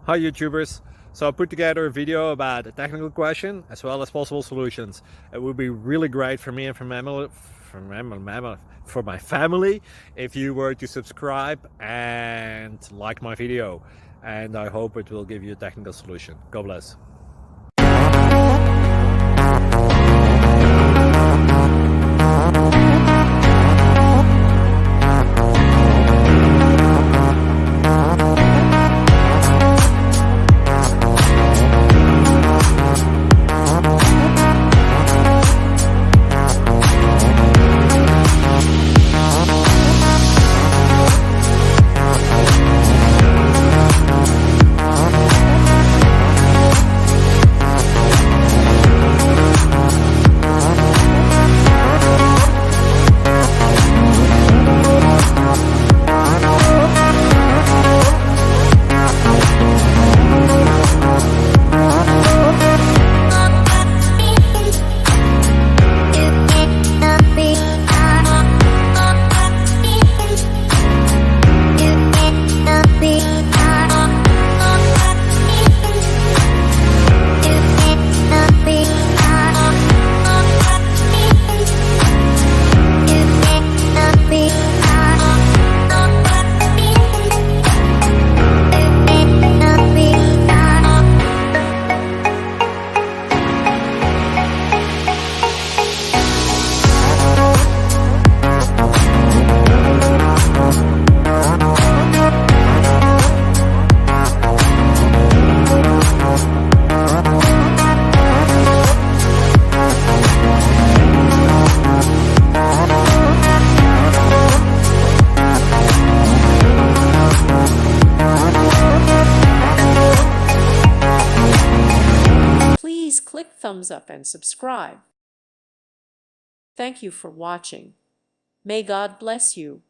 Hi YouTubers! So I put together a video about a technical question as well as possible solutions. It would be really great for me and for my family if you were to subscribe and like my video, and I hope it will give you a technical solution. God bless. Please click thumbs up and subscribe. Thank you for watching. May God bless you.